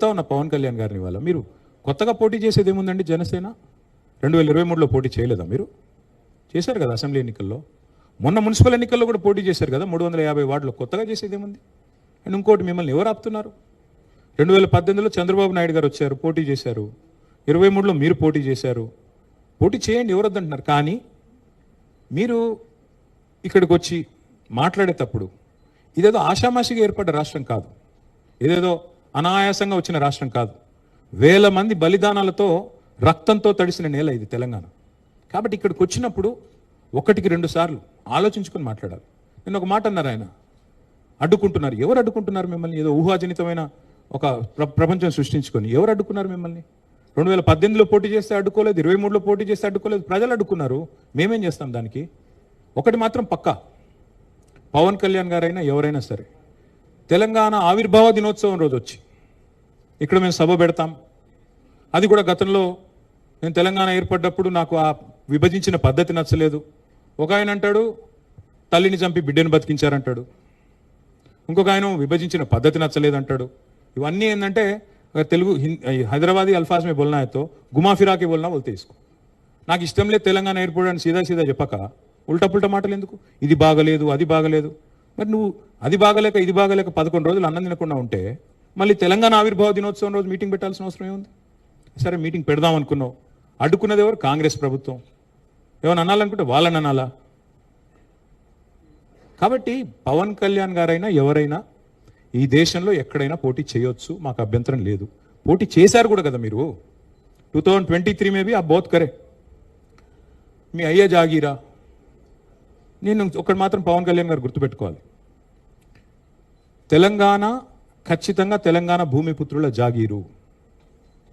అడుగుతా ఉన్న పవన్ కళ్యాణ్ గారిని వల్ల మీరు కొత్తగా పోటీ చేసేది ఏముందండి? జనసేన 2023లో పోటీ చేయలేదా? మీరు చేశారు కదా అసెంబ్లీ ఎన్నికల్లో, మొన్న మున్సిపల్ ఎన్నికల్లో కూడా పోటీ చేశారు కదా 350 వార్డులో. కొత్తగా చేసేది ఏముంది? అండ్ ఇంకోటి, మిమ్మల్ని ఎవరు ఆపుతున్నారు? 2018లో చంద్రబాబు నాయుడు గారు వచ్చారు, పోటీ చేశారు. 23లో మీరు పోటీ చేశారు. పోటీ చేయండి, ఎవరు వద్దంటున్నారు. కానీ మీరు ఇక్కడికి వచ్చి మాట్లాడేటప్పుడు ఇదేదో ఆషామాషిగా ఏర్పడ్డ రాష్ట్రం కాదు, ఇదేదో అనాయాసంగా వచ్చిన రాష్ట్రం కాదు. వేల మంది బలిదానాలతో రక్తంతో తడిసిన నేల ఇది తెలంగాణ. కాబట్టి ఇక్కడికి వచ్చినప్పుడు ఒకటికి 2 సార్లు ఆలోచించుకొని మాట్లాడాలి. నేను ఒక మాట అన్నారు, ఆయన అడ్డుకుంటున్నారు. ఎవరు అడ్డుకుంటున్నారు మిమ్మల్ని? ఏదో ఊహాజనితమైన ఒక ప్రపంచం సృష్టించుకొని ఎవరు అడ్డుకున్నారు మిమ్మల్ని? 2018లో పోటీ చేస్తే అడ్డుకోలేదు, 23లో పోటీ చేస్తే అడ్డుకోలేదు, ప్రజలు అడ్డుకున్నారు. మేమేం చేస్తాం దానికి? ఒకటి మాత్రం పక్కా, పవన్ కళ్యాణ్ గారైనా ఎవరైనా సరే తెలంగాణ ఆవిర్భావ దినోత్సవం రోజు వచ్చి ఇక్కడ మేము సభ పెడతాం. అది కూడా గతంలో నేను తెలంగాణ ఏర్పడ్డప్పుడు నాకు ఆ విభజించిన పద్ధతి నచ్చలేదు. ఒక ఆయన అంటాడు తల్లిని చంపి బిడ్డను బతికించారంటాడు, ఇంకొక ఆయన విభజించిన పద్ధతి నచ్చలేదు అంటాడు. ఇవన్నీ ఏంటంటే తెలుగు హైదరాబాదీ అల్ఫాజ్ మే బోల్నా హై తో గుమా ఫిరాకి బోల్నా బోల్తే ఇస్కో. నాకు ఇష్టం లేదు తెలంగాణ ఏర్పడని సీదా సీదా చెప్పక ఉల్టా పుల్టా మాటలు ఎందుకు? ఇది బాగలేదు, అది బాగలేదు. మరి నువ్వు అది బాగలేక ఇది బాగలేక 11 రోజులు అన్నం తినకుండా ఉంటే మళ్ళీ తెలంగాణ ఆవిర్భావ దినోత్సవం రోజు మీటింగ్ పెట్టాల్సిన అవసరం ఏముంది? సరే మీటింగ్ పెడదాం అనుకున్నావు, అడ్డుకున్నది ఎవరు? కాంగ్రెస్ ప్రభుత్వం. ఏమైనా అనాలనుకుంటే వాళ్ళని అనాలా? కాబట్టి పవన్ కళ్యాణ్ గారైనా ఎవరైనా ఈ దేశంలో ఎక్కడైనా పోటీ చేయొచ్చు, మాకు అభ్యంతరం లేదు. పోటీ చేశారు కూడా కదా మీరు. 2023 में भी आप बहुत करे, మీ అయ్యే జాగీరా. నేను ఒకటి మాత్రం పవన్ కళ్యాణ్ గారు గుర్తుపెట్టుకోవాలి, తెలంగాణ ఖచ్చితంగా తెలంగాణ భూమిపుత్రుల జాగీరు.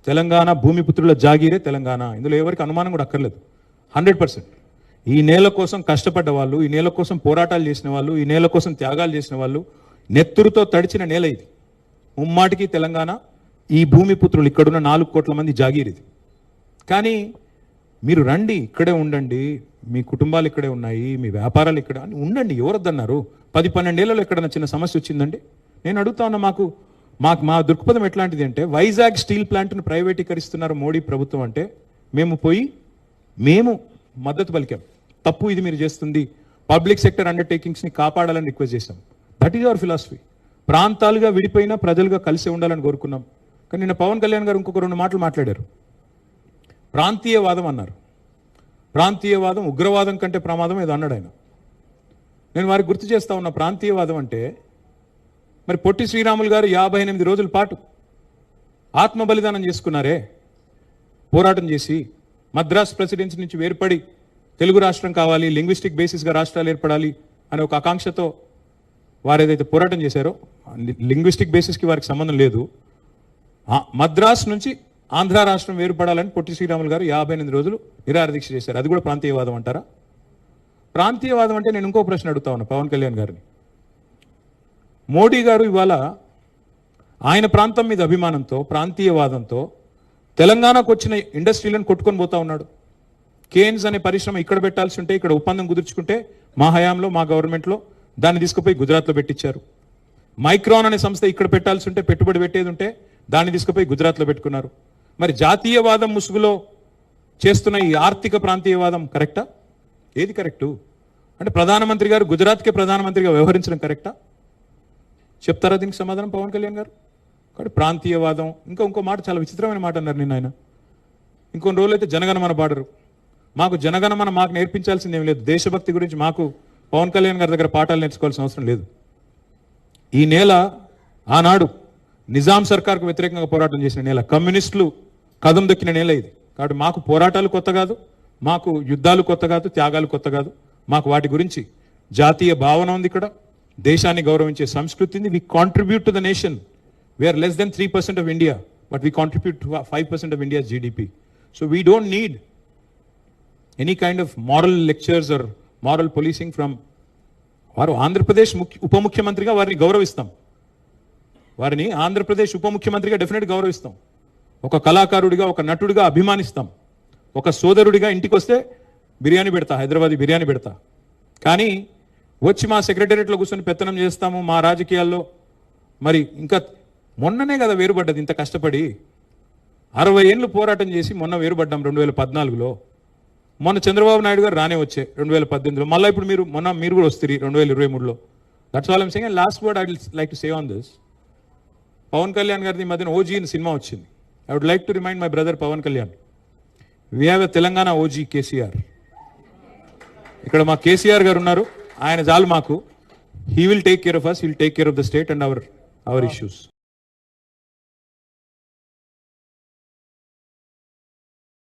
తెలంగాణ భూమిపుత్రుల జాగీరే తెలంగాణ. ఇందులో ఎవరికి అనుమానం కూడా అక్కర్లేదు. 100% ఈ నేల కోసం కష్టపడ్డ వాళ్ళు, ఈ నేల కోసం పోరాటాలు చేసిన వాళ్ళు, ఈ నేల కోసం త్యాగాలు చేసిన వాళ్ళు, నెత్తురుతో తడిచిన నేల ఇది. ముమ్మాటికి తెలంగాణ ఈ భూమిపుత్రులు ఇక్కడున్న 4 కోట్ల మంది జాగీర్ ఇది. కానీ మీరు రండి, ఇక్కడే ఉండండి, మీ కుటుంబాలు ఇక్కడే ఉన్నాయి, మీ వ్యాపారాలు ఇక్కడ ఉండండి, ఎవరొద్దన్నారు? 10-12 ఏళ్లలో ఎక్కడన్నా చిన్న సమస్య వచ్చిందండి? నేను అడుగుతా ఉన్నా, మా దృక్పథం ఎట్లాంటిది అంటే, వైజాగ్ స్టీల్ ప్లాంట్ను ప్రైవేటీకరిస్తున్నారు మోడీ ప్రభుత్వం అంటే మేము మద్దతు పలికాం. తప్పు ఇది మీరు చేస్తుంది, పబ్లిక్ సెక్టర్ అండర్టేకింగ్స్ని కాపాడాలని రిక్వెస్ట్ చేశాం. That is our philosophy. ప్రాంతాలుగా విడిపోయినా ప్రజలుగా కలిసి ఉండాలని కోరుకున్నాం. కానీ నిన్న పవన్ కళ్యాణ్ గారు ఇంకొక 2 మాటలు మాట్లాడారు. ప్రాంతీయవాదం అన్నారు. ప్రాంతీయవాదం ఉగ్రవాదం కంటే ప్రమాదం ఏదో అన్నాడు ఆయన. నేను వారికి గుర్తు చేస్తా ఉన్నా, ప్రాంతీయవాదం అంటే మరి పొట్టి శ్రీరాములు గారు 58 రోజుల పాటు ఆత్మ బలిదానం చేసుకున్నారే, పోరాటం చేసి మద్రాస్ ప్రెసిడెన్సీ నుంచి వేర్పడి తెలుగు రాష్ట్రం కావాలి, లింగ్విస్టిక్ బేసిస్గా రాష్ట్రాలు ఏర్పడాలి అనే ఒక ఆకాంక్షతో వారు ఏదైతే పోరాటం చేశారో, లింగ్విస్టిక్ బేసిస్కి వారికి సంబంధం లేదు. మద్రాస్ నుంచి ఆంధ్ర రాష్ట్రం వేరుపడాలని పొట్టి శ్రీరాములు గారు 58 రోజులు నిరాహార దీక్ష చేశారు. అది కూడా ప్రాంతీయవాదం అంటారా? ప్రాంతీయవాదం అంటే నేను ఇంకో ప్రశ్న అడుగుతా ఉన్నా పవన్ కళ్యాణ్ గారిని. మోడీ గారు ఇవాళ ఆయన ప్రాంతం మీద అభిమానంతో, ప్రాంతీయవాదంతో తెలంగాణకు వచ్చిన ఇండస్ట్రీలను కొట్టుకొని పోతా ఉన్నాడు. కేన్స్ అనే పరిశ్రమ ఇక్కడ పెట్టాల్సి ఉంటే, ఇక్కడ ఒప్పందం కుదుర్చుకుంటే మా హయాంలో, మా గవర్నమెంట్లో దాన్ని తీసుకుపోయి గుజరాత్లో పెట్టించారు. మైక్రాన్ అనే సంస్థ ఇక్కడ పెట్టాల్సి ఉంటే, పెట్టుబడి పెట్టేది ఉంటే దాన్ని తీసుకుపోయి గుజరాత్లో పెట్టుకున్నారు. మరి జాతీయవాదం ముసుగులో చేస్తున్న ఈ ఆర్థిక ప్రాంతీయవాదం కరెక్టా? ఏది కరెక్టు? అంటే ప్రధానమంత్రి గారు గుజరాత్కే ప్రధానమంత్రిగా వ్యవహరించడం కరెక్టా? చెప్తారా దీనికి సమాధానం పవన్ కళ్యాణ్ గారు? కాబట్టి ప్రాంతీయవాదం, ఇంకో మాట చాలా విచిత్రమైన మాట అన్నారు నిన్న ఆయన. ఇంకొన్ని రోజులు అయితే జనగణమన పాడరు. మాకు జనగణమన మాకు నేర్పించాల్సింది ఏం లేదు. దేశభక్తి గురించి మాకు పవన్ కళ్యాణ్ గారి దగ్గర పాఠాలు నేర్చుకోవాల్సిన అవసరం లేదు. ఈ నేల ఆనాడు నిజాం సర్కార్కు వ్యతిరేకంగా పోరాటం చేసిన నేల, కమ్యూనిస్టులు కదం దొక్కిన నేల ఇది. కాబట్టి మాకు పోరాటాలు కొత్త కాదు, మాకు యుద్ధాలు కొత్త కాదు, త్యాగాలు కొత్త కాదు. మాకు వాటి గురించి జాతీయ భావన ఉంది. ఇక్కడ దేశాన్ని గౌరవించే సంస్కృతి ఉంది. We contribute to the nation. We are less than 3% of India, but we contribute 5% of India's GDP. So we don't need any kind of moral lectures or moral policing from. వారు ఆంధ్రప్రదేశ్ ఉప ముఖ్యమంత్రిగా వారిని గౌరవిస్తాం. వారిని ఆంధ్రప్రదేశ్ ఉప ముఖ్యమంత్రిగా డెఫినెట్ గౌరవిస్తాం. ఒక కళాకారుడిగా, ఒక నటుడిగా అభిమానిస్తాం. ఒక సోదరుడిగా ఇంటికి వస్తే బిర్యానీ పెడతా, హైదరాబాదీ బిర్యానీ పెడతా. కానీ వచ్చి మా సెక్రటేరియట్లో కూర్చొని పెత్తనం చేస్తాము, మా రాజకీయాల్లో మరి ఇంకా మొన్ననే కదా వేరుపడ్డది ఇంత కష్టపడి 60 ఏళ్ళు పోరాటం చేసి మొన్న వేరుపడ్డాం 2014లో. మొన్న చంద్రబాబు నాయుడు గారు రానే వచ్చే 2018లో, మళ్ళీ ఇప్పుడు మీరు కూడా వస్తారు 2023లో. That's all I'm saying. And last word I will like to say on this. Pawan Kalyan గారిది మధ్యన ఓజీ అని సినిమా వచ్చింది. I would like to remind my brother Pawan Kalyan, we have a Telangana OG KCR. ఇక్కడ మా కేసీఆర్ గారు ఉన్నారు, ఆయన చాలు మాకు. He will take care of us, he will take care of the state and our issues.